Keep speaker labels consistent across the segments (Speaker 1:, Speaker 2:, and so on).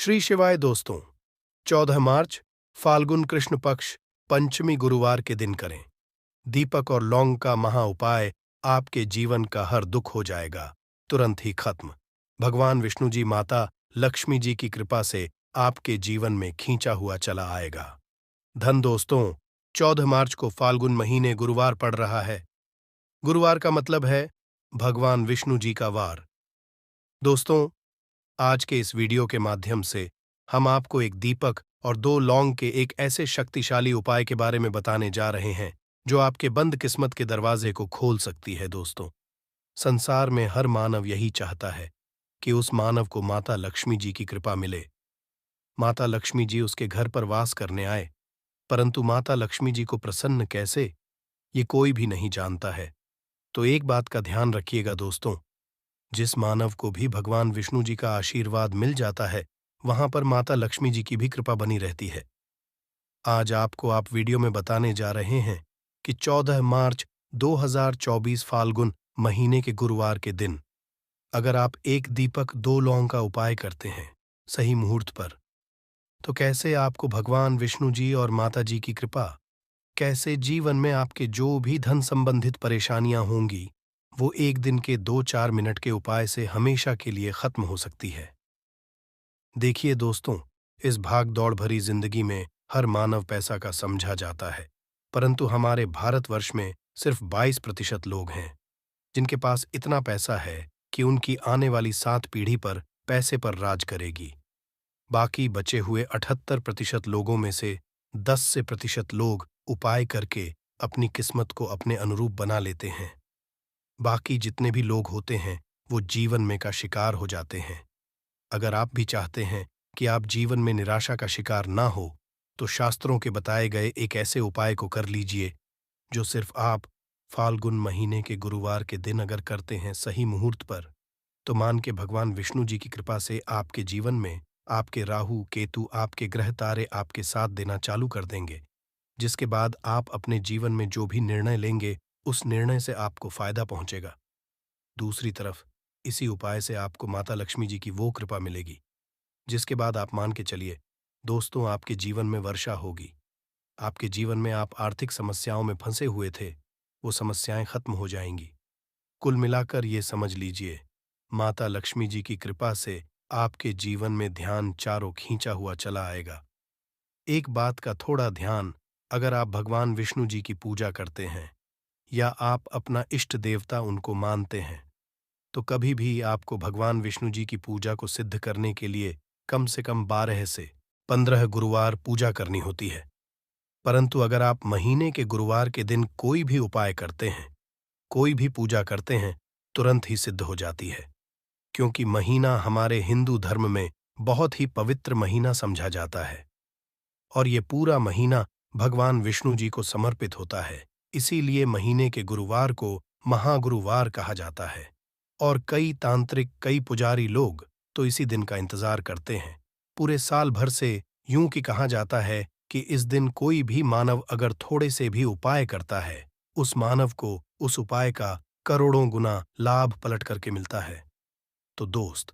Speaker 1: श्री शिवाय दोस्तों। 14 मार्च फाल्गुन कृष्ण पक्ष पंचमी गुरुवार के दिन करें। दीपक और लौंग का महा उपाय आपके जीवन का हर दुख हो जाएगा, तुरंत ही खत्म। भगवान विष्णु जी माता लक्ष्मी जी की कृपा से आपके जीवन में खींचा हुआ चला आएगा। धन दोस्तों, 14 मार्च को फाल्गुन महीने गुरुवार पड़ रहा है। गुरुवार का मतलब है भगवान विष्णु जी का वार। दोस्तों, आज के इस वीडियो के माध्यम से हम आपको एक दीपक और 2 लौंग के एक ऐसे शक्तिशाली उपाय के बारे में बताने जा रहे हैं जो आपके बंद किस्मत के दरवाजे को खोल सकती है। दोस्तों, संसार में हर मानव यही चाहता है कि उस मानव को माता लक्ष्मी जी की कृपा मिले, माता लक्ष्मी जी उसके घर पर वास करने आए। परंतु माता लक्ष्मी जी को प्रसन्न कैसे, ये कोई भी नहीं जानता है। तो एक बात का ध्यान रखिएगा दोस्तों, जिस मानव को भी भगवान विष्णु जी का आशीर्वाद मिल जाता है, वहां पर माता लक्ष्मी जी की भी कृपा बनी रहती है। आज आपको आप वीडियो में बताने जा रहे हैं कि 14 मार्च 2024 फाल्गुन महीने के गुरुवार के दिन अगर आप एक दीपक 2 लौंग का उपाय करते हैं सही मुहूर्त पर, तो कैसे आपको भगवान विष्णु जी और माता जी की कृपा, कैसे जीवन में आपके जो भी धन संबंधित परेशानियां होंगी वो एक दिन के 2-4 मिनट के उपाय से हमेशा के लिए खत्म हो सकती है। देखिए दोस्तों, इस भाग दौड़ भरी जिंदगी में हर मानव पैसा का समझा जाता है, परंतु हमारे भारतवर्ष में सिर्फ 22% लोग हैं जिनके पास इतना पैसा है कि उनकी आने वाली 7 पीढ़ी पर पैसे पर राज करेगी। बाकी बचे हुए 78% लोगों में से 10 से प्रतिशत लोग उपाय करके अपनी किस्मत को अपने अनुरूप बना लेते हैं। बाकी जितने भी लोग होते हैं वो जीवन में का शिकार हो जाते हैं। अगर आप भी चाहते हैं कि आप जीवन में निराशा का शिकार ना हो, तो शास्त्रों के बताए गए एक ऐसे उपाय को कर लीजिए जो सिर्फ आप फाल्गुन महीने के गुरुवार के दिन अगर करते हैं सही मुहूर्त पर, तो मान के भगवान विष्णु जी की कृपा से आपके जीवन में आपके राहु केतु, आपके ग्रह तारे आपके साथ देना चालू कर देंगे, जिसके बाद आप अपने जीवन में जो भी निर्णय लेंगे उस निर्णय से आपको फायदा पहुंचेगा। दूसरी तरफ इसी उपाय से आपको माता लक्ष्मी जी की वो कृपा मिलेगी जिसके बाद आप मान के चलिए दोस्तों, आपके जीवन में वर्षा होगी। आपके जीवन में आप आर्थिक समस्याओं में फंसे हुए थे, वो समस्याएं खत्म हो जाएंगी। कुल मिलाकर ये समझ लीजिए, माता लक्ष्मी जी की कृपा से आपके जीवन में ध्यान चारों खींचा हुआ चला आएगा। एक बात का थोड़ा ध्यान, अगर आप भगवान विष्णु जी की पूजा करते हैं या आप अपना इष्ट देवता उनको मानते हैं, तो कभी भी आपको भगवान विष्णु जी की पूजा को सिद्ध करने के लिए कम से कम 12 से 15 गुरुवार पूजा करनी होती है। परंतु अगर आप महीने के गुरुवार के दिन कोई भी उपाय करते हैं, कोई भी पूजा करते हैं, तुरंत ही सिद्ध हो जाती है। क्योंकि महीना हमारे हिंदू धर्म में बहुत ही पवित्र महीना समझा जाता है और ये पूरा महीना भगवान विष्णु जी को समर्पित होता है। इसीलिए महीने के गुरुवार को महागुरुवार कहा जाता है और कई तांत्रिक, कई पुजारी लोग तो इसी दिन का इंतजार करते हैं। पूरे साल भर से यूं कि कहा जाता है कि इस दिन कोई भी मानव अगर थोड़े से भी उपाय करता है, उस मानव को उस उपाय का करोड़ों गुना लाभ पलट करके मिलता है। तो दोस्त,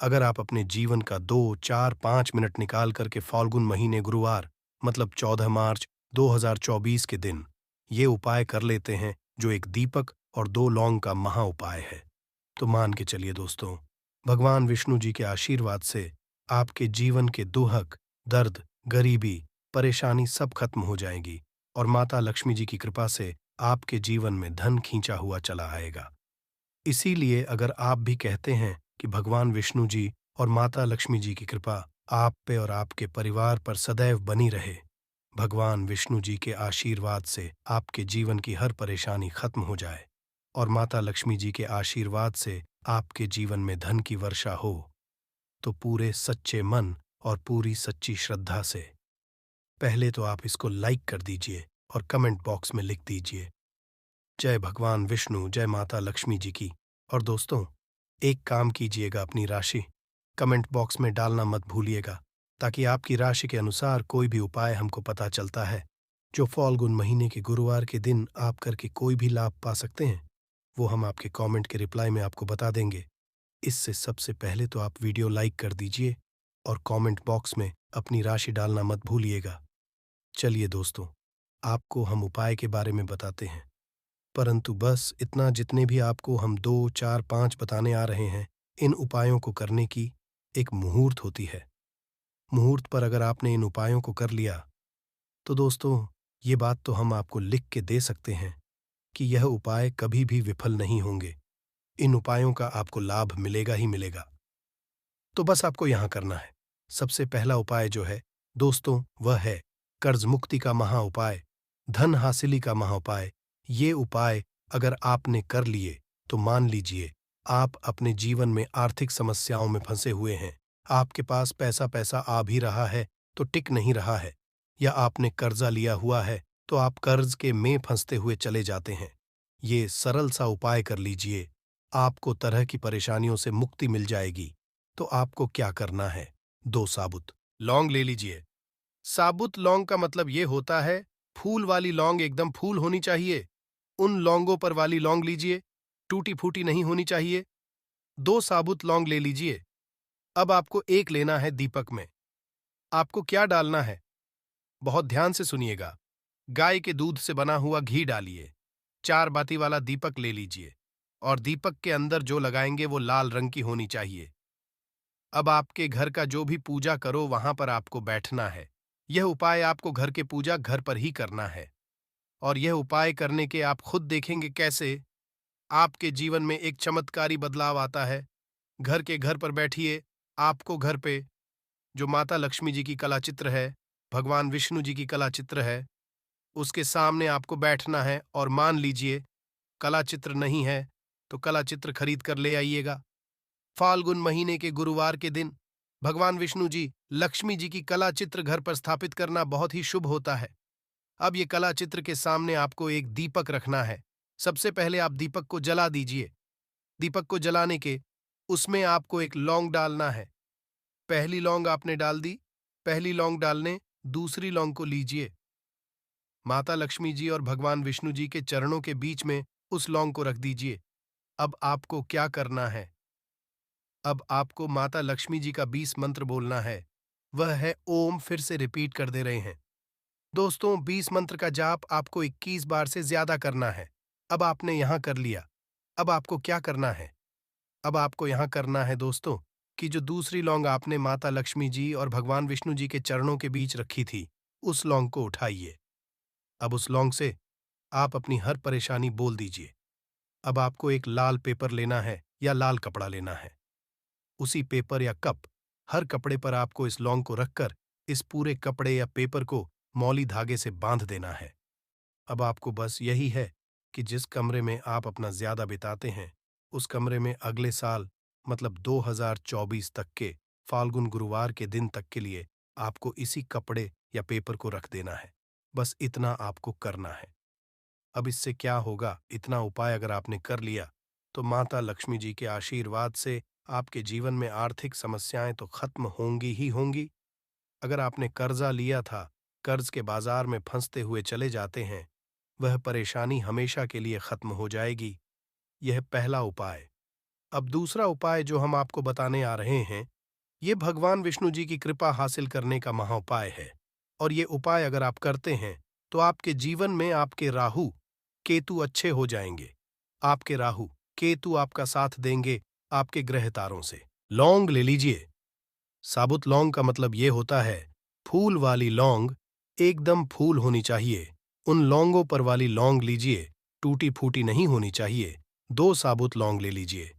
Speaker 1: अगर आप अपने जीवन का 2, 4, 5 मिनट निकाल करके फाल्गुन महीने गुरुवार मतलब 14 मार्च 2024 के दिन ये उपाय कर लेते हैं, जो एक दीपक और 2 लौंग का महा उपाय है, तो मान के चलिए दोस्तों, भगवान विष्णु जी के आशीर्वाद से आपके जीवन के दुहक, दर्द, गरीबी, परेशानी सब खत्म हो जाएगी और माता लक्ष्मी जी की कृपा से आपके जीवन में धन खींचा हुआ चला आएगा। इसीलिए अगर आप भी कहते हैं कि भगवान विष्णु जी और माता लक्ष्मी जी की कृपा आप पे और आपके परिवार पर सदैव बनी रहे, भगवान विष्णु जी के आशीर्वाद से आपके जीवन की हर परेशानी खत्म हो जाए और माता लक्ष्मी जी के आशीर्वाद से आपके जीवन में धन की वर्षा हो, तो पूरे सच्चे मन और पूरी सच्ची श्रद्धा से पहले तो आप इसको लाइक कर दीजिए और कमेंट बॉक्स में लिख दीजिए जय भगवान विष्णु, जय माता लक्ष्मी जी की। और दोस्तों, एक काम कीजिएगा, अपनी राशि कमेंट बॉक्स में डालना मत भूलिएगा, ताकि आपकी राशि के अनुसार कोई भी उपाय हमको पता चलता है जो फाल्गुन महीने के गुरुवार के दिन आप करके कोई भी लाभ पा सकते हैं, वो हम आपके कमेंट के रिप्लाई में आपको बता देंगे। इससे सबसे पहले तो आप वीडियो लाइक कर दीजिए और कमेंट बॉक्स में अपनी राशि डालना मत भूलिएगा। चलिए दोस्तों, आपको हम उपाय के बारे में बताते हैं, परंतु बस इतना, जितने भी आपको हम 2, 4, 5 बताने आ रहे हैं, इन उपायों को करने की एक मुहूर्त होती है। मुहूर्त पर अगर आपने इन उपायों को कर लिया, तो दोस्तों ये बात तो हम आपको लिख के दे सकते हैं कि यह उपाय कभी भी विफल नहीं होंगे। इन उपायों का आपको लाभ मिलेगा ही मिलेगा। तो बस आपको यहाँ करना है। सबसे पहला उपाय जो है दोस्तों, वह है कर्ज मुक्ति का महा उपाय, धन हासिली का महा उपाय। ये उपाय अगर आपने कर लिए तो मान लीजिए आप अपने जीवन में आर्थिक समस्याओं में फंसे हुए हैं। आपके पास पैसा पैसा आ भी रहा है तो टिक नहीं रहा है, या आपने कर्जा लिया हुआ है तो आप कर्ज के में फंसते हुए चले जाते हैं। ये सरल सा उपाय कर लीजिए, आपको तरह की परेशानियों से मुक्ति मिल जाएगी। तो आपको क्या करना है, 2 साबुत लौंग ले लीजिए। साबुत लौंग का मतलब ये होता है फूल वाली लौंग, एकदम फूल होनी चाहिए। उन लौंगों पर वाली लौंग लीजिए, टूटी फूटी नहीं होनी चाहिए। 2 साबुत लौंग ले लीजिए। अब आपको एक लेना है दीपक में। आपको क्या डालना है, बहुत ध्यान से सुनिएगा। गाय के दूध से बना हुआ घी डालिए। 4 बाती वाला दीपक ले लीजिए और दीपक के अंदर जो लगाएंगे वो लाल रंग की होनी चाहिए। अब आपके घर का जो भी पूजा करो वहां पर आपको बैठना है। यह उपाय आपको घर के पूजा घर पर ही करना है, और यह उपाय करने के आप खुद देखेंगे कैसे आपके जीवन में एक चमत्कारी बदलाव आता है। घर पर बैठिए। आपको घर पे जो माता लक्ष्मी जी की कला चित्र है, भगवान विष्णु जी की कला चित्र है, उसके सामने आपको बैठना है। और मान लीजिए कला चित्र नहीं है तो कला चित्र खरीद कर ले आइएगा। फाल्गुन महीने के गुरुवार के दिन भगवान विष्णु जी, लक्ष्मी जी की कला चित्र घर पर स्थापित करना बहुत ही शुभ होता है। अब ये कला चित्र के सामने आपको एक दीपक रखना है। सबसे पहले आप दीपक को जला दीजिए। दीपक को जलाने के उसमें आपको एक लौंग डालना है। पहली लौंग आपने डाल दी। पहली लौंग डालने दूसरी लौंग को लीजिए। माता लक्ष्मी जी और भगवान विष्णु जी के चरणों के बीच में उस लौंग को रख दीजिए। अब आपको क्या करना है, अब आपको माता लक्ष्मी जी का 20 मंत्र बोलना है। वह है ओम, फिर से रिपीट कर दे रहे हैं दोस्तों। 20 मंत्र का जाप आपको 21 बार से ज्यादा करना है। अब आपने यहां कर लिया। अब आपको क्या करना है, अब आपको यहां करना है दोस्तों कि जो दूसरी लौंग आपने माता लक्ष्मी जी और भगवान विष्णु जी के चरणों के बीच रखी थी, उस लौंग को उठाइए। अब उस लौंग से आप अपनी हर परेशानी बोल दीजिए। अब आपको एक लाल पेपर लेना है या लाल कपड़ा लेना है। उसी पेपर या कप, हर कपड़े पर आपको इस लौंग को रखकर इस पूरे कपड़े या पेपर को मौली धागे से बांध देना है। अब आपको बस यही है कि जिस कमरे में आप अपना ज्यादा बिताते हैं, उस कमरे में अगले साल मतलब 2024 तक के फाल्गुन गुरुवार के दिन तक के लिए आपको इसी कपड़े या पेपर को रख देना है। बस इतना आपको करना है। अब इससे क्या होगा, इतना उपाय अगर आपने कर लिया तो माता लक्ष्मी जी के आशीर्वाद से आपके जीवन में आर्थिक समस्याएं तो खत्म होंगी ही होंगी। अगर आपने कर्जा लिया था, कर्ज के बाजार में फंसते हुए चले जाते हैं, वह परेशानी हमेशा के लिए खत्म हो जाएगी। यह पहला उपाय। अब दूसरा उपाय जो हम आपको बताने आ रहे हैं, ये भगवान विष्णु जी की कृपा हासिल करने का महाउपाय है। और ये उपाय अगर आप करते हैं तो आपके जीवन में आपके राहु केतु अच्छे हो जाएंगे। आपके राहु केतु आपका साथ देंगे आपके ग्रह तारों से। लौंग ले लीजिए। साबुत लौंग का मतलब ये होता है फूल वाली लौंग, एकदम फूल होनी चाहिए। उन लौंगों पर वाली लौंग लीजिए, टूटी फूटी नहीं होनी चाहिए। 2 साबुत लौंग ले लीजिए।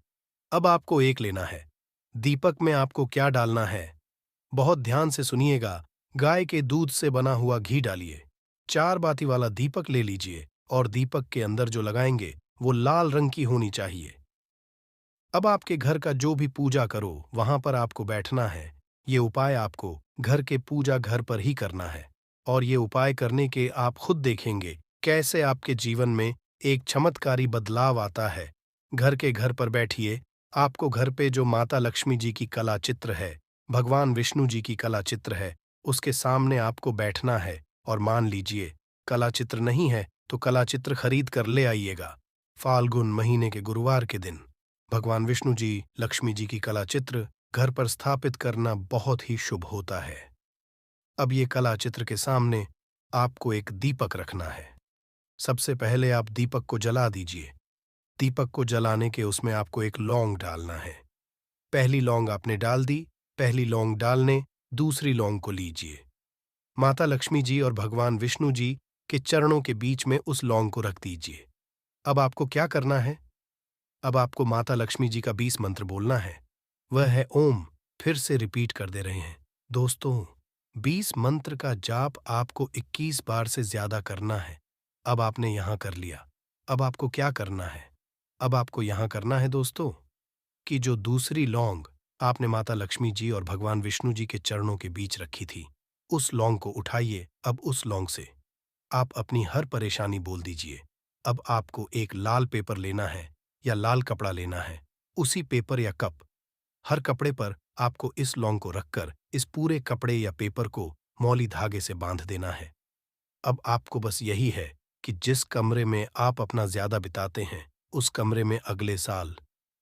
Speaker 1: अब आपको एक लेना है। दीपक में आपको क्या डालना है, बहुत ध्यान से सुनिएगा। गाय के दूध से बना हुआ घी डालिए। 4 बाती वाला दीपक ले लीजिए और दीपक के अंदर जो लगाएंगे वो लाल रंग की होनी चाहिए। अब आपके घर का जो भी पूजा करो वहां पर आपको बैठना है। ये उपाय आपको घर के पूजा घर पर ही करना है, और ये उपाय करने के आप खुद देखेंगे कैसे आपके जीवन में एक चमत्कारी बदलाव आता है। घर पर बैठिए। आपको घर पे जो माता लक्ष्मी जी की कला चित्र है, भगवान विष्णु जी की कला चित्र है, उसके सामने आपको बैठना है। और मान लीजिए कला चित्र नहीं है तो कला चित्र खरीद कर ले आइएगा। फाल्गुन महीने के गुरुवार के दिन भगवान विष्णु जी, लक्ष्मी जी की कला चित्र घर पर स्थापित करना बहुत ही शुभ होता है। अब ये कला चित्र के सामने आपको एक दीपक रखना है। सबसे पहले आप दीपक को जला दीजिए। दीपक को जलाने के उसमें आपको एक लौंग डालना है। पहली लौंग आपने डाल दी। पहली लौंग डालने दूसरी लौंग को लीजिए। माता लक्ष्मी जी और भगवान विष्णु जी के चरणों के बीच में उस लौंग को रख दीजिए। अब आपको क्या करना है? अब आपको माता लक्ष्मी जी का 20 मंत्र बोलना है। वह है ओम। फिर से रिपीट कर दे रहे हैं। दोस्तों, 20 मंत्र का जाप आपको 21 बार से ज्यादा करना है। अब आपने यहां कर लिया। अब आपको क्या करना है? अब आपको यहां करना है दोस्तों कि जो दूसरी लौंग आपने माता लक्ष्मी जी और भगवान विष्णु जी के चरणों के बीच रखी थी, उस लौंग को उठाइए। अब उस लौंग से आप अपनी हर परेशानी बोल दीजिए। अब आपको एक लाल पेपर लेना है या लाल कपड़ा लेना है। उसी पेपर या कप, हर कपड़े पर आपको इस लौंग को रखकर इस पूरे कपड़े या पेपर को मौली धागे से बांध देना है। अब आपको बस यही है कि जिस कमरे में आप अपना ज्यादा बिताते हैं, उस कमरे में अगले साल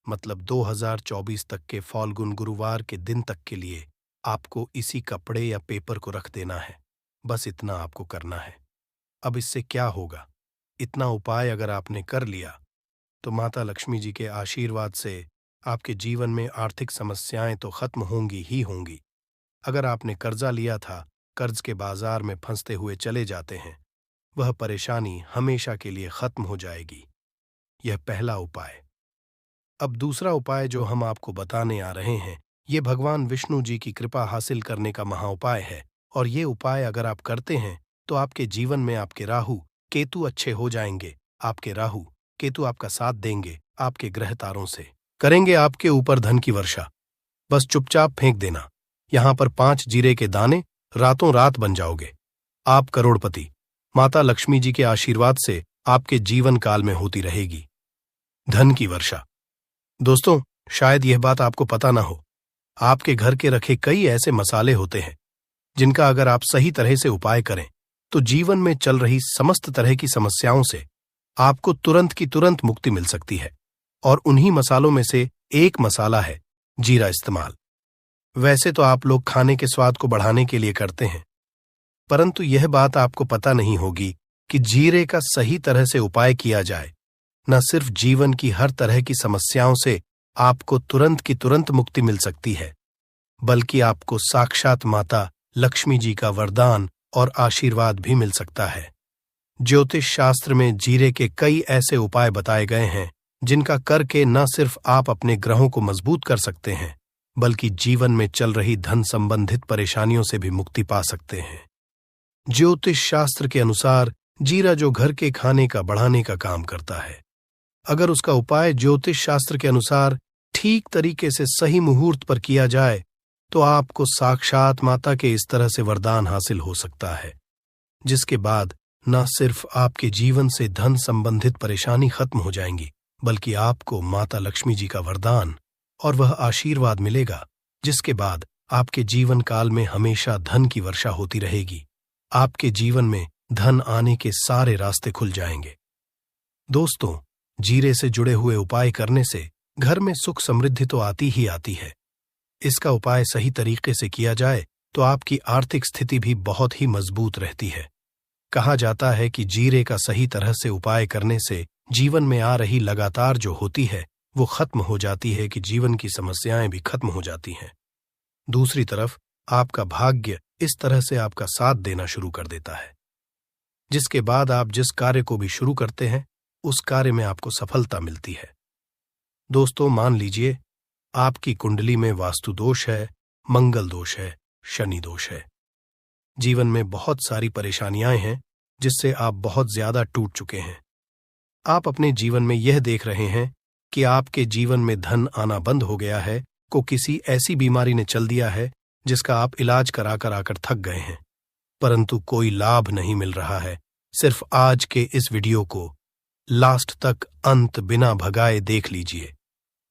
Speaker 1: मतलब 2024 तक के फाल्गुन गुरुवार के दिन तक के लिए आपको इसी कपड़े या पेपर को रख देना है। बस इतना आपको करना है। अब इससे क्या होगा? इतना उपाय अगर आपने कर लिया तो माता लक्ष्मी जी के आशीर्वाद से आपके जीवन में आर्थिक समस्याएं तो खत्म होंगी ही होंगी। अगर आपने कर्जा लिया था, कर्ज के बाजार में फंसते हुए चले जाते हैं, वह परेशानी हमेशा के लिए खत्म हो जाएगी। यह पहला उपाय। अब दूसरा उपाय जो हम आपको बताने आ रहे हैं, ये भगवान विष्णु जी की कृपा हासिल करने का महाउपाय है। और ये उपाय अगर आप करते हैं तो आपके जीवन में आपके राहु केतु अच्छे हो जाएंगे। आपके राहु केतु आपका साथ देंगे। आपके ग्रह तारों से करेंगे आपके ऊपर धन की वर्षा। बस चुपचाप फेंक देना। यहां पर 5 जीरे के दाने, रातों रात बन जाओगे आप करोड़पति। माता लक्ष्मी जी के आशीर्वाद से आपके जीवन काल में होती रहेगी धन की वर्षा। दोस्तों, शायद यह बात आपको पता ना हो, आपके घर के रखे कई ऐसे मसाले होते हैं जिनका अगर आप सही तरह से उपाय करें तो जीवन में चल रही समस्त तरह की समस्याओं से आपको तुरंत की तुरंत मुक्ति मिल सकती है। और उन्हीं मसालों में से एक मसाला है जीरा इस्तेमाल। वैसे तो आप लोग खाने के स्वाद को बढ़ाने के लिए करते हैं, परंतु यह बात आपको पता नहीं होगी कि जीरे का सही तरह से उपाय किया जाए, न सिर्फ जीवन की हर तरह की समस्याओं से आपको तुरंत की तुरंत मुक्ति मिल सकती है, बल्कि आपको साक्षात माता लक्ष्मी जी का वरदान और आशीर्वाद भी मिल सकता है। ज्योतिष शास्त्र में जीरे के कई ऐसे उपाय बताए गए हैं जिनका करके न सिर्फ आप अपने ग्रहों को मजबूत कर सकते हैं, बल्कि जीवन में चल रही धन संबंधित परेशानियों से भी मुक्ति पा सकते हैं। ज्योतिष शास्त्र के अनुसार जीरा जो घर के खाने का बढ़ाने का काम करता है, अगर उसका उपाय ज्योतिष शास्त्र के अनुसार ठीक तरीके से सही मुहूर्त पर किया जाए तो आपको साक्षात माता के इस तरह से वरदान हासिल हो सकता है, जिसके बाद न सिर्फ आपके जीवन से धन संबंधित परेशानी खत्म हो जाएंगी, बल्कि आपको माता लक्ष्मी जी का वरदान और वह आशीर्वाद मिलेगा, जिसके बाद आपके जीवन काल में हमेशा धन की वर्षा होती रहेगी। आपके जीवन में धन आने के सारे रास्ते खुल जाएंगे। दोस्तों, जीरे से जुड़े हुए उपाय करने से घर में सुख समृद्धि तो आती ही आती है। इसका उपाय सही तरीके से किया जाए तो आपकी आर्थिक स्थिति भी बहुत ही मजबूत रहती है। कहा जाता है कि जीरे का सही तरह से उपाय करने से जीवन में आ रही लगातार जो होती है वो खत्म हो जाती है, कि जीवन की समस्याएं भी खत्म हो जाती हैं। दूसरी तरफ आपका भाग्य इस तरह से आपका साथ देना शुरू कर देता है, जिसके बाद आप जिस कार्य को भी शुरू करते हैं उस कार्य में आपको सफलता मिलती है। दोस्तों, मान लीजिए आपकी कुंडली में वास्तु दोष है, मंगल दोष है, शनि दोष है। जीवन में बहुत सारी परेशानियां हैं जिससे आप बहुत ज्यादा टूट चुके हैं। आप अपने जीवन में यह देख रहे हैं कि आपके जीवन में धन आना बंद हो गया है, को किसी ऐसी बीमारी ने चल दिया है जिसका आप इलाज करा कर आकर थक गए हैं, परंतु कोई लाभ नहीं मिल रहा है। सिर्फ आज के इस वीडियो को लास्ट तक अंत बिना भगाए देख लीजिए।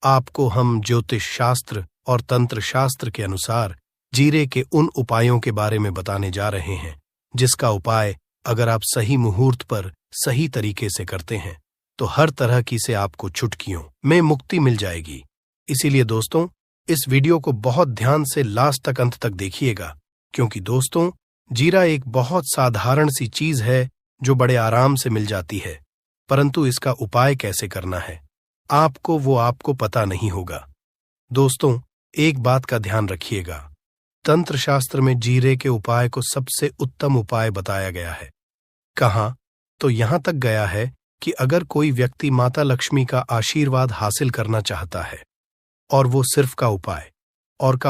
Speaker 1: आपको हम ज्योतिष शास्त्र और तंत्र शास्त्र के अनुसार जीरे के उन उपायों के बारे में बताने जा रहे हैं जिसका उपाय अगर आप सही मुहूर्त पर सही तरीके से करते हैं तो हर तरह की से आपको चुटकियों में मुक्ति मिल जाएगी। इसीलिए दोस्तों, इस वीडियो को बहुत ध्यान से लास्ट तक अंत तक देखिएगा, क्योंकि दोस्तों जीरा एक बहुत साधारण सी चीज है जो बड़े आराम से मिल जाती है, परंतु इसका उपाय कैसे करना है आपको पता नहीं होगा। दोस्तों एक बात का ध्यान रखिएगा, तंत्र शास्त्र में जीरे के उपाय को सबसे उत्तम उपाय बताया गया है। कहाँ? तो यहां तक गया है कि अगर कोई व्यक्ति माता लक्ष्मी का आशीर्वाद हासिल करना चाहता है और वो सिर्फ का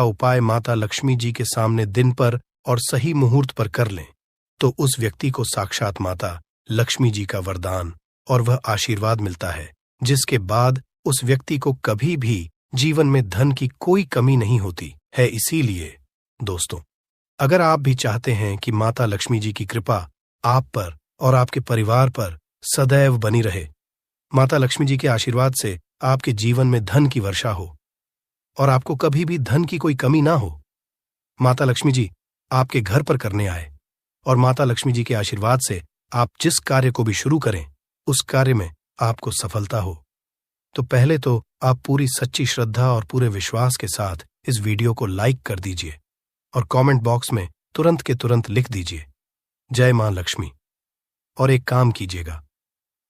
Speaker 1: उपाय माता लक्ष्मी जी के सामने दिन पर और सही मुहूर्त पर कर लें, तो उस व्यक्ति को साक्षात माता लक्ष्मी जी का वरदान और वह आशीर्वाद मिलता है, जिसके बाद उस व्यक्ति को कभी भी जीवन में धन की कोई कमी नहीं होती है। इसीलिए दोस्तों, अगर आप भी चाहते हैं कि माता लक्ष्मी जी की कृपा आप पर और आपके परिवार पर सदैव बनी रहे, माता लक्ष्मी जी के आशीर्वाद से आपके जीवन में धन की वर्षा हो और आपको कभी भी धन की कोई कमी ना हो, माता लक्ष्मी जी आपके घर पर करने आए और माता लक्ष्मी जी के आशीर्वाद से आप जिस कार्य को भी शुरू करें उस कार्य में आपको सफलता हो, तो पहले तो आप पूरी सच्ची श्रद्धा और पूरे विश्वास के साथ इस वीडियो को लाइक कर दीजिए और कमेंट बॉक्स में तुरंत के तुरंत लिख दीजिए जय मां लक्ष्मी। और एक काम कीजिएगा,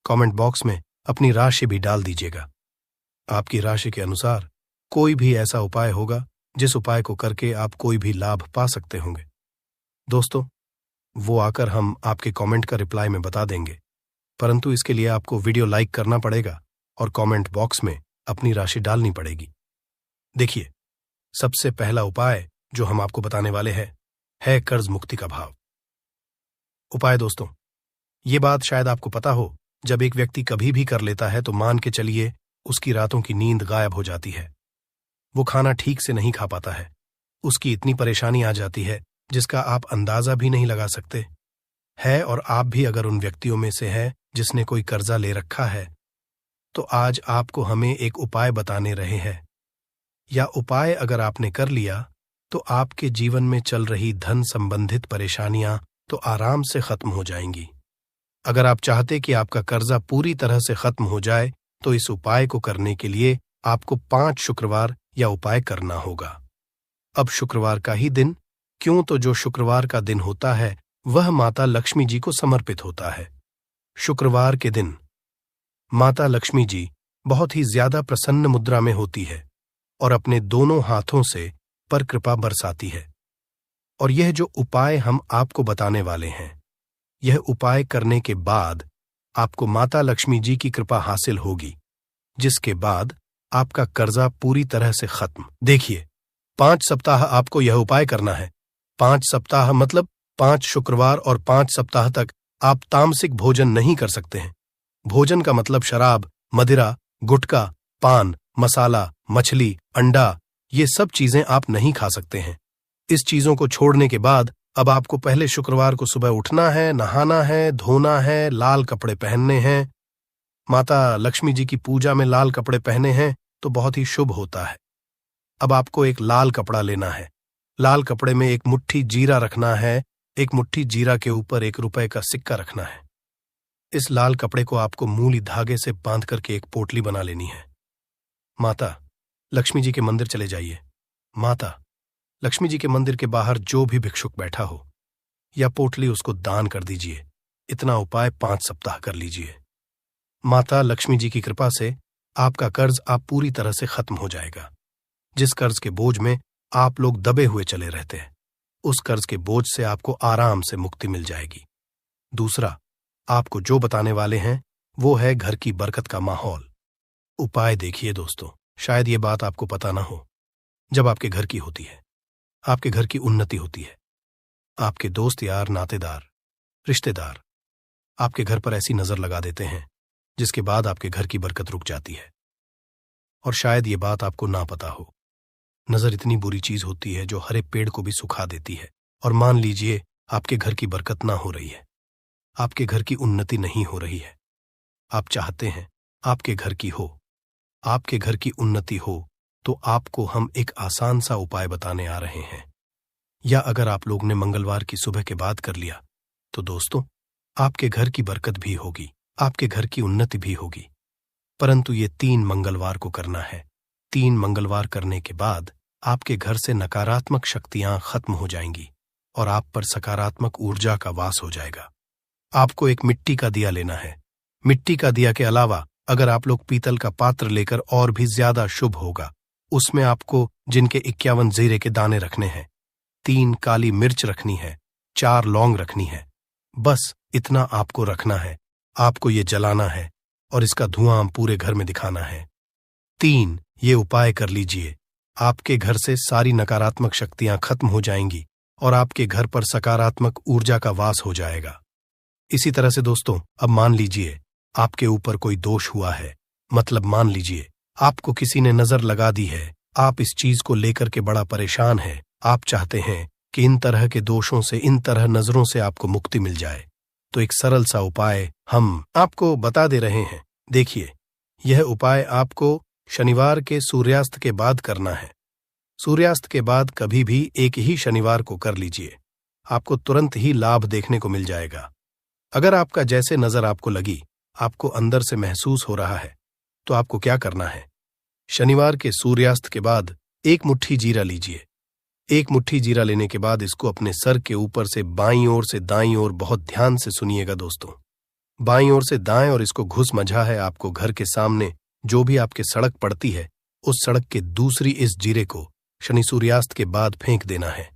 Speaker 1: कमेंट बॉक्स में अपनी राशि भी डाल दीजिएगा। आपकी राशि के अनुसार कोई भी ऐसा उपाय होगा जिस उपाय को करके आप कोई भी लाभ पा सकते होंगे। दोस्तों वो आकर हम आपके कमेंट का रिप्लाई में बता देंगे, परंतु इसके लिए आपको वीडियो लाइक करना पड़ेगा और कमेंट बॉक्स में अपनी राशि डालनी पड़ेगी। देखिए, सबसे पहला उपाय जो हम आपको बताने वाले हैं है कर्ज मुक्ति का भाव उपाय। दोस्तों ये बात शायद आपको पता हो, जब एक व्यक्ति कभी भी कर लेता है तो मान के चलिए उसकी रातों की नींद गायब हो जाती है, वो खाना ठीक से नहीं खा पाता है, उसकी इतनी परेशानी आ जाती है जिसका आप अंदाजा भी नहीं लगा सकते है। और आप भी अगर उन व्यक्तियों में से है जिसने कोई कर्जा ले रखा है, तो आज आपको हमें एक उपाय बताने रहे हैं। या उपाय अगर आपने कर लिया तो आपके जीवन में चल रही धन संबंधित परेशानियां तो आराम से खत्म हो जाएंगी। अगर आप चाहते कि आपका कर्जा पूरी तरह से खत्म हो जाए तो इस उपाय को करने के लिए आपको 5 शुक्रवार या उपाय करना होगा। अब शुक्रवार का ही दिन, क्यों? तो जो शुक्रवार का दिन होता है वह माता लक्ष्मी जी को समर्पित होता है। शुक्रवार के दिन माता लक्ष्मी जी बहुत ही ज्यादा प्रसन्न मुद्रा में होती है और अपने दोनों हाथों से पर कृपा बरसाती है। और यह जो उपाय हम आपको बताने वाले हैं, यह उपाय करने के बाद आपको माता लक्ष्मी जी की कृपा हासिल होगी, जिसके बाद आपका कर्जा पूरी तरह से खत्म। देखिए, 5 सप्ताह आपको यह उपाय करना है। 5 सप्ताह मतलब 5 शुक्रवार और 5 सप्ताह तक आप तामसिक भोजन नहीं कर सकते हैं। भोजन का मतलब शराब, मदिरा, गुटखा, पान, मसाला, मछली, अंडा, ये सब चीजें आप नहीं खा सकते हैं। इस चीजों को छोड़ने के बाद अब आपको पहले शुक्रवार को सुबह उठना है, नहाना है, धोना है, लाल कपड़े पहनने हैं। माता लक्ष्मी जी की पूजा में लाल कपड़े पहने हैं तो बहुत ही शुभ होता है। अब आपको एक लाल कपड़ा लेना है, लाल कपड़े में एक मुट्ठी जीरा रखना है, एक मुट्ठी जीरा के ऊपर 1 रुपए का सिक्का रखना है। इस लाल कपड़े को आपको मूली धागे से बांध करके एक पोटली बना लेनी है। माता लक्ष्मी जी के मंदिर चले जाइए। माता लक्ष्मी जी के मंदिर के बाहर जो भी भिक्षुक बैठा हो या पोटली उसको दान कर दीजिए। इतना उपाय 5 सप्ताह कर लीजिए। माता लक्ष्मी जी की कृपा से आपका कर्ज आप पूरी तरह से खत्म हो जाएगा। जिस कर्ज के बोझ में आप लोग दबे हुए चले रहते हैं, उस कर्ज के बोझ से आपको आराम से मुक्ति मिल जाएगी। दूसरा आपको जो बताने वाले हैं वो है घर की बरकत का माहौल उपाय। देखिए दोस्तों, शायद ये बात आपको पता ना हो, जब आपके घर की होती है, आपके घर की उन्नति होती है, आपके दोस्त यार, नातेदार, रिश्तेदार आपके घर पर ऐसी नजर लगा देते हैं जिसके बाद आपके घर की बरकत रुक जाती है। और शायद ये बात आपको ना पता हो, नजर इतनी बुरी चीज होती है जो हरे पेड़ को भी सुखा देती है। और मान लीजिए आपके घर की बरकत ना हो रही है, आपके घर की उन्नति नहीं हो रही है, आप चाहते हैं आपके घर की हो, आपके घर की उन्नति हो, तो आपको हम एक आसान सा उपाय बताने आ रहे हैं। या अगर आप लोग ने मंगलवार की सुबह के बाद कर लिया तो दोस्तों आपके घर की बरकत भी होगी, आपके घर की उन्नति भी होगी। परंतु ये 3 मंगलवार को करना है। 3 मंगलवार करने के बाद आपके घर से नकारात्मक शक्तियां खत्म हो जाएंगी और आप पर सकारात्मक ऊर्जा का वास हो जाएगा। आपको एक मिट्टी का दिया लेना है। मिट्टी का दिया के अलावा अगर आप लोग पीतल का पात्र लेकर और भी ज्यादा शुभ होगा। उसमें आपको जिनके 51 जीरे के दाने रखने हैं, 3 काली मिर्च रखनी है, 4 लौंग रखनी है। बस इतना आपको रखना है। आपको ये जलाना है और इसका धुआं पूरे घर में दिखाना है। 3 ये उपाय कर लीजिए। आपके घर से सारी नकारात्मक शक्तियां खत्म हो जाएंगी और आपके घर पर सकारात्मक ऊर्जा का वास हो जाएगा। इसी तरह से दोस्तों, अब मान लीजिए आपके ऊपर कोई दोष हुआ है, मतलब मान लीजिए आपको किसी ने नजर लगा दी है। आप इस चीज को लेकर के बड़ा परेशान हैं। आप चाहते हैं कि इन तरह के दोषों से, इन तरह नजरों से आपको मुक्ति मिल जाए। तो एक सरल सा उपाय हम आपको बता दे रहे हैं। देखिए, यह उपाय आपको शनिवार के सूर्यास्त के बाद करना है। सूर्यास्त के बाद कभी भी एक ही शनिवार को कर लीजिए। आपको तुरंत ही लाभ देखने को मिल जाएगा। अगर आपका जैसे नजर आपको लगी, आपको अंदर से महसूस हो रहा है, तो आपको क्या करना है? शनिवार के सूर्यास्त के बाद 1 मुट्ठी जीरा लीजिए। 1 मुट्ठी जीरा लेने के बाद इसको अपने सर के ऊपर से बाईं ओर से दाईं ओर, बहुत ध्यान से सुनिएगा दोस्तों, बाईं ओर से दाएं और इसको घुस मझा है आपको घर के सामने जो भी आपके सड़क पड़ती है, उस सड़क के दूसरी इस जीरे को शनि सूर्यास्त के बाद फेंक देना है।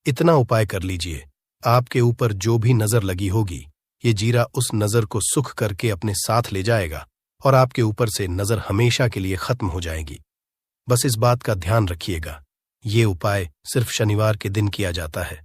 Speaker 1: इतना उपाय कर लीजिए। आपके ऊपर जो भी नजर लगी होगी, ये जीरा उस नजर को सुख करके अपने साथ ले जाएगा और आपके ऊपर से नजर हमेशा के लिए खत्म हो जाएगी। बस इस बात का ध्यान रखिएगा, ये उपाय सिर्फ शनिवार के दिन किया जाता है।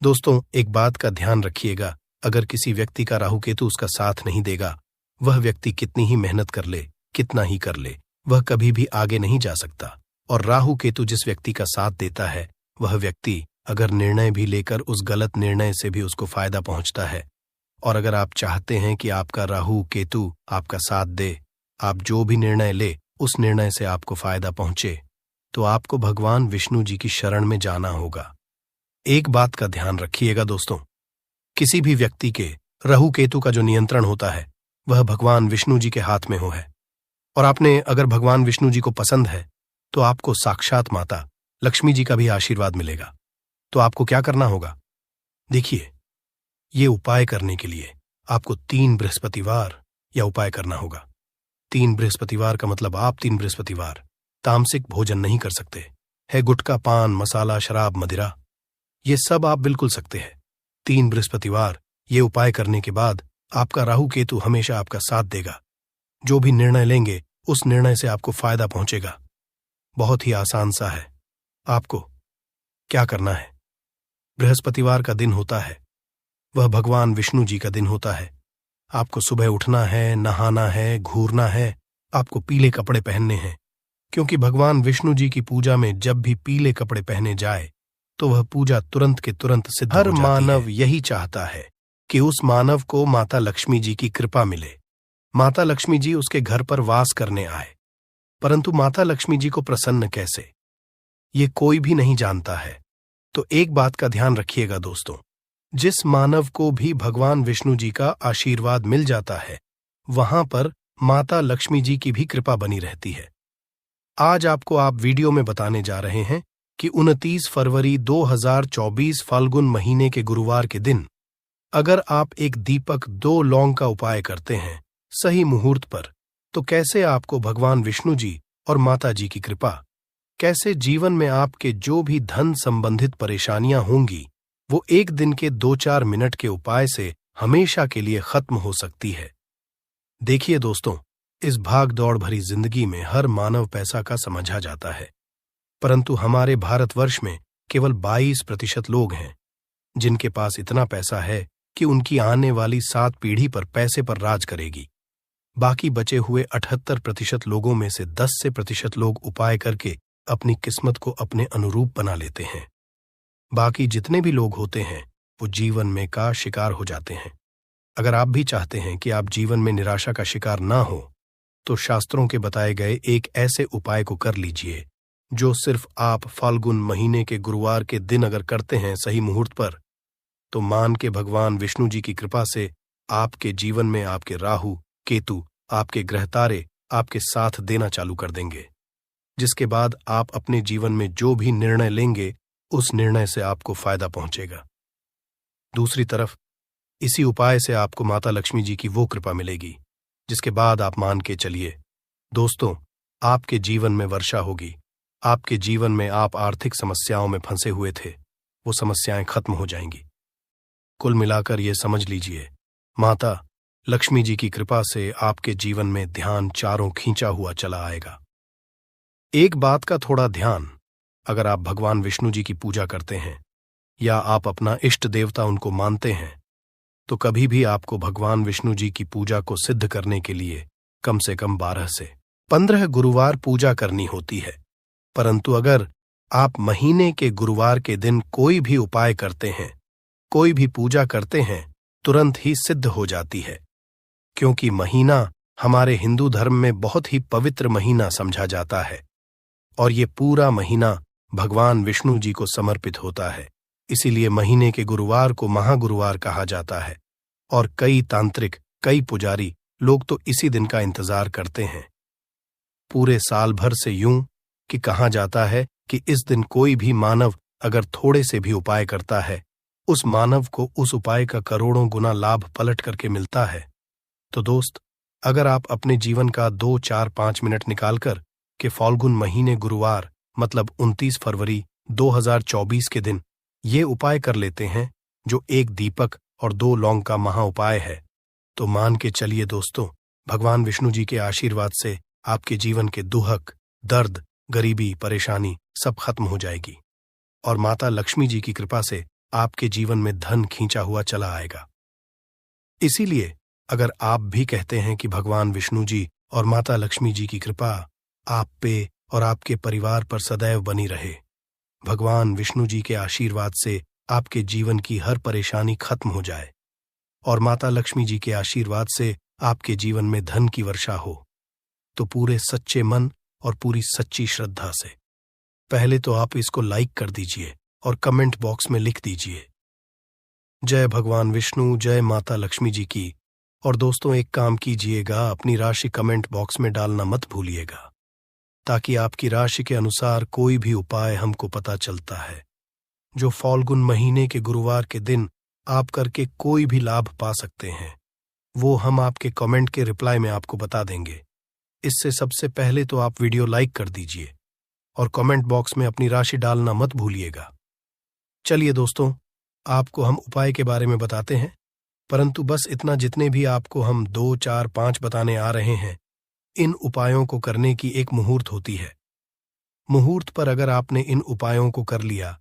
Speaker 1: दोस्तों, एक बात का ध्यान रखिएगा, अगर किसी व्यक्ति का राहु केतु उसका साथ नहीं देगा, वह व्यक्ति कितनी ही मेहनत कर ले, कितना ही कर ले, वह कभी भी आगे नहीं जा सकता। और राहु केतु जिस व्यक्ति का साथ देता है, वह व्यक्ति अगर निर्णय भी लेकर उस गलत निर्णय से भी उसको फायदा पहुंचता है। और अगर आप चाहते हैं कि आपका राहु केतु आपका साथ दे, आप जो भी निर्णय ले उस निर्णय से आपको फायदा पहुंचे, तो आपको भगवान विष्णु जी की शरण में जाना होगा। एक बात का ध्यान रखिएगा दोस्तों, किसी भी व्यक्ति के राहु केतु का जो नियंत्रण होता है, वह भगवान विष्णु जी के हाथ में हो है। और आपने अगर भगवान विष्णु जी को पसंद है, तो आपको साक्षात माता लक्ष्मी जी का भी आशीर्वाद मिलेगा। तो आपको क्या करना होगा? देखिए, ये उपाय करने के लिए आपको 3 बृहस्पतिवार या उपाय करना होगा। 3 बृहस्पतिवार का मतलब आप 3 बृहस्पतिवार तामसिक भोजन नहीं कर सकते है। गुटखा, पान, मसाला, शराब, मदिरा, ये सब आप बिल्कुल सकते हैं। 3 बृहस्पतिवार ये उपाय करने के बाद आपका राहु केतु हमेशा आपका साथ देगा। जो भी निर्णय लेंगे उस निर्णय से आपको फायदा पहुंचेगा। बहुत ही आसान सा है। आपको क्या करना है? बृहस्पतिवार का दिन होता है, वह भगवान विष्णु जी का दिन होता है। आपको सुबह उठना है, नहाना है, घूरना है, आपको पीले कपड़े पहनने हैं, क्योंकि भगवान विष्णु जी की पूजा में जब भी पीले कपड़े पहने जाए तो वह पूजा तुरंत के तुरंत सिद्ध हो जाती है। हर मानव यही चाहता है कि उस मानव को माता लक्ष्मी जी की कृपा मिले, माता लक्ष्मी जी उसके घर पर वास करने आए। परंतु माता लक्ष्मी जी को प्रसन्न कैसे, ये कोई भी नहीं जानता है। तो एक बात का ध्यान रखिएगा दोस्तों, जिस मानव को भी भगवान विष्णु जी का आशीर्वाद मिल जाता है, वहां पर माता लक्ष्मी जी की भी कृपा बनी रहती है। आज आपको आप वीडियो में बताने जा रहे हैं कि 29 फरवरी 2024 फाल्गुन महीने के गुरुवार के दिन अगर आप एक दीपक 2 लौंग का उपाय करते हैं सही मुहूर्त पर, तो कैसे आपको भगवान विष्णु जी और माता जी की कृपा, कैसे जीवन में आपके जो भी धन संबंधित परेशानियां होंगी, वो एक दिन के 2-4 मिनट के उपाय से हमेशा के लिए खत्म हो सकती है। देखिए दोस्तों, इस भाग दौड़ भरी जिंदगी में हर मानव पैसा का समझा जाता है, परंतु हमारे भारतवर्ष में केवल 22% लोग हैं जिनके पास इतना पैसा है कि उनकी आने वाली 7 पीढ़ी पर पैसे पर राज करेगी। बाकी बचे हुए 78% लोगों में से 10% लोग उपाय करके अपनी किस्मत को अपने अनुरूप बना लेते हैं। बाकी जितने भी लोग होते हैं वो जीवन में का शिकार हो जाते हैं। अगर आप भी चाहते हैं कि आप जीवन में निराशा का शिकार ना हो, तो शास्त्रों के बताए गए एक ऐसे उपाय को कर लीजिए जो सिर्फ आप फाल्गुन महीने के गुरुवार के दिन अगर करते हैं सही मुहूर्त पर, तो मान के भगवान विष्णु जी की कृपा से आपके जीवन में आपके राहु केतु, आपके ग्रह तारे आपके साथ देना चालू कर देंगे। जिसके बाद आप अपने जीवन में जो भी निर्णय लेंगे उस निर्णय से आपको फायदा पहुंचेगा। दूसरी तरफ इसी उपाय से आपको माता लक्ष्मी जी की वो कृपा मिलेगी जिसके बाद आप मान के चलिए दोस्तों, आपके जीवन में वर्षा होगी। आपके जीवन में आप आर्थिक समस्याओं में फंसे हुए थे, वो समस्याएं खत्म हो जाएंगी। कुल मिलाकर ये समझ लीजिए, माता लक्ष्मी जी की कृपा से आपके जीवन में ध्यान चारों खींचा हुआ चला आएगा। एक बात का थोड़ा ध्यान, अगर आप भगवान विष्णु जी की पूजा करते हैं या आप अपना इष्ट देवता उनको मानते हैं तो कभी भी आपको भगवान विष्णु जी की पूजा को सिद्ध करने के लिए कम से कम 12 से 15 गुरुवार पूजा करनी होती है। परंतु अगर आप महीने के गुरुवार के दिन कोई भी उपाय करते हैं, कोई भी पूजा करते हैं, तुरंत ही सिद्ध हो जाती है, क्योंकि महीना हमारे हिंदू धर्म में बहुत ही पवित्र महीना समझा जाता है और ये पूरा महीना भगवान विष्णु जी को समर्पित होता है। इसीलिए महीने के गुरुवार को महागुरुवार कहा जाता है और कई तांत्रिक, कई पुजारी लोग तो इसी दिन का इंतजार करते हैं। पूरे साल भर से यूं कि कहा जाता है कि इस दिन कोई भी मानव अगर थोड़े से भी उपाय करता है, उस मानव को उस उपाय का करोड़ों गुना लाभ पलट करके मिलता है। तो दोस्त, अगर आप अपने जीवन का 2, 4, 5 मिनट निकालकर के फाल्गुन महीने गुरुवार मतलब 29 फरवरी 2024 के दिन ये उपाय कर लेते हैं, जो 1 दीपक और 2 लौंग का महा उपाय है, तो मान के चलिए दोस्तों, भगवान विष्णु जी के आशीर्वाद से आपके जीवन के दुहक, दर्द, गरीबी, परेशानी सब खत्म हो जाएगी और माता लक्ष्मी जी की कृपा से आपके जीवन में धन खींचा हुआ चला आएगा। इसीलिए अगर आप भी कहते हैं कि भगवान विष्णु जी और माता लक्ष्मी जी की कृपा आप पे और आपके परिवार पर सदैव बनी रहे, भगवान विष्णु जी के आशीर्वाद से आपके जीवन की हर परेशानी खत्म हो जाए और माता लक्ष्मी जी के आशीर्वाद से आपके जीवन में धन की वर्षा हो, तो पूरे सच्चे मन और पूरी सच्ची श्रद्धा से पहले तो आप इसको लाइक कर दीजिए और कमेंट बॉक्स में लिख दीजिए, जय भगवान विष्णु, जय माता लक्ष्मी जी की। और दोस्तों, एक काम कीजिएगा, अपनी राशि कमेंट बॉक्स में डालना मत भूलिएगा, ताकि आपकी राशि के अनुसार कोई भी उपाय हमको पता चलता है जो फाल्गुन महीने के गुरुवार के दिन आप करके कोई भी लाभ पा सकते हैं, वो हम आपके कमेंट के रिप्लाई में आपको बता देंगे। इससे सबसे पहले तो आप वीडियो लाइक कर दीजिए और कमेंट बॉक्स में अपनी राशि डालना मत भूलिएगा। चलिए दोस्तों, आपको हम उपाय के बारे में बताते हैं, परंतु बस इतना, जितने भी आपको हम 2, 4, 5 बताने आ रहे हैं, इन उपायों को करने की एक मुहूर्त होती है। मुहूर्त पर अगर आपने इन उपायों को कर लिया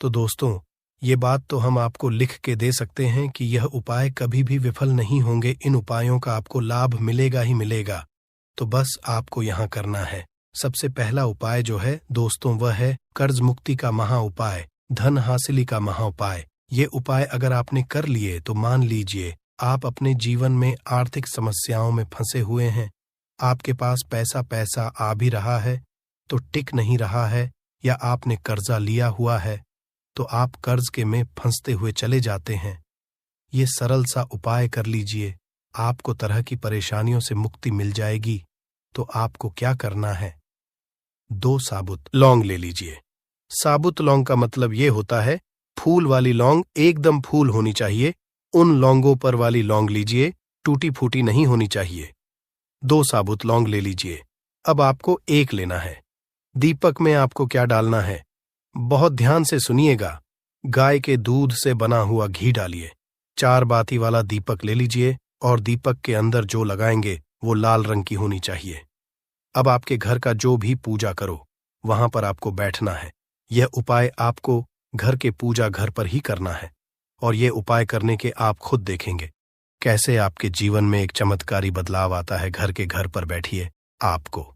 Speaker 1: तो दोस्तों, ये बात तो हम आपको लिख के दे सकते हैं कि यह उपाय कभी भी विफल नहीं होंगे। इन उपायों का आपको लाभ मिलेगा ही मिलेगा। तो बस आपको यहाँ करना है, सबसे पहला उपाय जो है दोस्तों, वह है कर्ज मुक्ति का महा उपाय, धन हासिली का महा उपाय। ये उपाय अगर आपने कर लिए तो मान लीजिए आप अपने जीवन में आर्थिक समस्याओं में फंसे हुए हैं, आपके पास पैसा आ भी रहा है तो टिक नहीं रहा है, या आपने कर्जा लिया हुआ है तो आप कर्ज के में फंसते हुए चले जाते हैं। ये सरल सा उपाय कर लीजिए, आपको तरह की परेशानियों से मुक्ति मिल जाएगी। तो आपको क्या करना है, 2 साबुत लौंग ले लीजिए। साबुत लौंग का मतलब ये होता है फूल वाली लौंग, एकदम फूल होनी चाहिए। उन लौंगों पर वाली लौंग लीजिए, टूटी फूटी नहीं होनी चाहिए। 2 साबुत लौंग ले लीजिए। अब आपको 1 लेना है। दीपक में आपको क्या डालना है, बहुत ध्यान से सुनिएगा। गाय के दूध से बना हुआ घी डालिए। 4 बाती वाला दीपक ले लीजिए और दीपक के अंदर जो लगाएंगे वो लाल रंग की होनी चाहिए। अब आपके घर का जो भी पूजा करो वहां पर आपको बैठना है। यह उपाय आपको घर के पूजा घर पर ही करना है और यह उपाय करने के आप खुद देखेंगे कैसे आपके जीवन में एक चमत्कारी बदलाव आता है। घर के घर पर बैठिए, आपको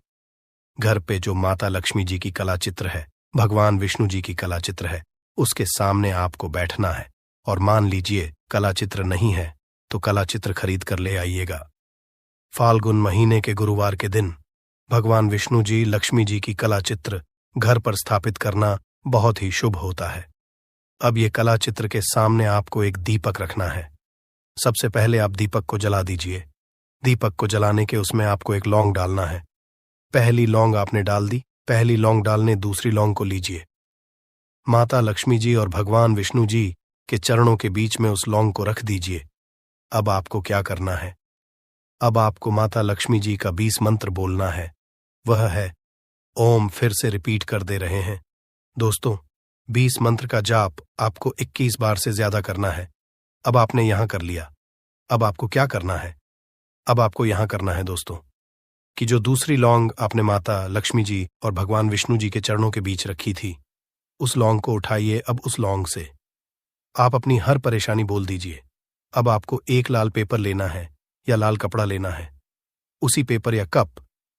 Speaker 1: घर पे जो माता लक्ष्मी जी की कला चित्र है, भगवान विष्णु जी की कला चित्र है, उसके सामने आपको बैठना है। और मान लीजिए कला चित्र नहीं है तो कला चित्र खरीद कर ले आइएगा। फाल्गुन महीने के गुरुवार के दिन भगवान विष्णु जी, लक्ष्मी जी की कला चित्र घर पर स्थापित करना बहुत ही शुभ होता है। अब ये कला चित्र के सामने आपको एक दीपक रखना है। सबसे पहले आप दीपक को जला दीजिए। दीपक को जलाने के उसमें आपको एक लौंग डालना है। पहली लौंग आपने डाल दी, पहली लौंग डालने दूसरी लौंग को लीजिए। माता लक्ष्मी जी और भगवान विष्णु जी के चरणों के बीच में उस लौंग को रख दीजिए। अब आपको क्या करना है? अब आपको माता लक्ष्मी जी का 20 मंत्र बोलना है। वह है ओम। फिर से रिपीट कर दे रहे हैं दोस्तों। 20 मंत्र का जाप आपको 21 बार से ज्यादा करना है। अब आपने यहां कर लिया। अब आपको क्या करना है? अब आपको यहां करना है दोस्तों कि जो दूसरी लौंग आपने माता लक्ष्मी जी और भगवान विष्णु जी के चरणों के बीच रखी थी, उस लौंग को उठाइए। अब उस लौंग से आप अपनी हर परेशानी बोल दीजिए। अब आपको एक लाल पेपर लेना है या लाल कपड़ा लेना है। उसी पेपर या कप,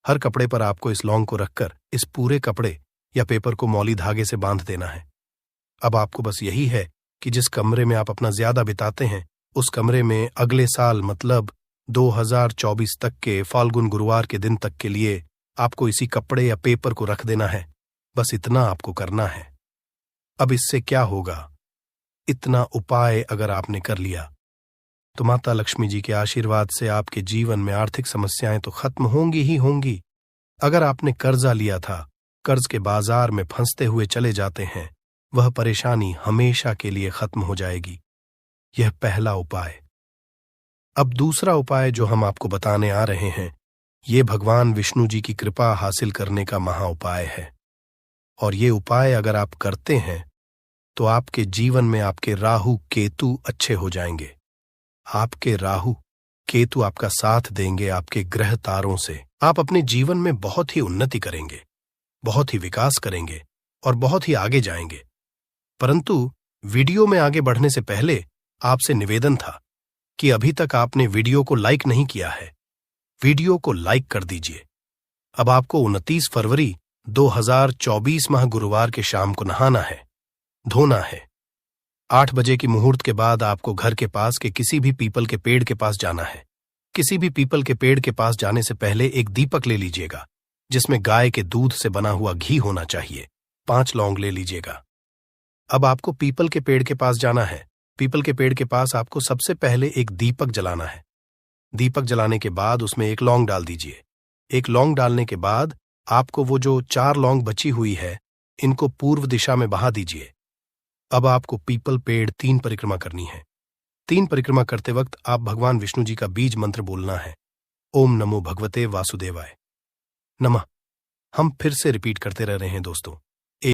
Speaker 1: हर कपड़े पर आपको इस लौंग को रखकर इस पूरे कपड़े या पेपर को मौली धागे से बांध देना है। अब आपको बस यही है कि जिस कमरे में आप अपना ज्यादा बिताते हैं, उस कमरे में अगले साल मतलब 2024 तक के फाल्गुन गुरुवार के दिन तक के लिए आपको इसी कपड़े या पेपर को रख देना है। बस इतना आपको करना है। अब इससे क्या होगा? इतना उपाय अगर आपने कर लिया तो माता लक्ष्मी जी के आशीर्वाद से आपके जीवन में आर्थिक समस्याएं तो खत्म होंगी ही होंगी। अगर आपने कर्जा लिया था, कर्ज के बाजार में फंसते हुए चले जाते हैं, वह परेशानी हमेशा के लिए खत्म हो जाएगी। यह पहला उपाय। अब दूसरा उपाय जो हम आपको बताने आ रहे हैं, ये भगवान विष्णु जी की कृपा हासिल करने का महा उपाय है। और ये उपाय अगर आप करते हैं तो आपके जीवन में आपके राहु केतु अच्छे हो जाएंगे। आपके राहु केतु आपका साथ देंगे। आपके ग्रह तारों से आप अपने जीवन में बहुत ही उन्नति करेंगे, बहुत ही विकास करेंगे और बहुत ही आगे जाएंगे। परंतु वीडियो में आगे बढ़ने से पहले आपसे निवेदन था कि अभी तक आपने वीडियो को लाइक नहीं किया है। वीडियो को लाइक कर दीजिए। अब आपको 29 फरवरी 2024 माह गुरुवार के शाम को नहाना है, धोना है। 8 बजे की मुहूर्त के बाद आपको घर के पास के किसी भी पीपल के पेड़ के पास जाना है। किसी भी पीपल के पेड़ के पास जाने से पहले एक दीपक ले लीजिएगा जिसमें गाय के दूध से बना हुआ घी होना चाहिए। 5 लौंग ले लीजिएगा। अब आपको पीपल के पेड़ के पास जाना है। पीपल के पेड़ के पास आपको सबसे पहले एक दीपक जलाना है। दीपक जलाने के बाद उसमें एक लौंग डाल दीजिए। एक लौंग डालने के बाद आपको वो जो 4 लौंग बची हुई है, इनको पूर्व दिशा में बहा दीजिए। अब आपको पीपल पेड़ 3 परिक्रमा करनी है। 3 परिक्रमा करते वक्त आप भगवान विष्णु जी का बीज मंत्र बोलना है। ओम नमो भगवते वासुदेवाय नमः। हम फिर से रिपीट करते रह रहे हैं दोस्तों।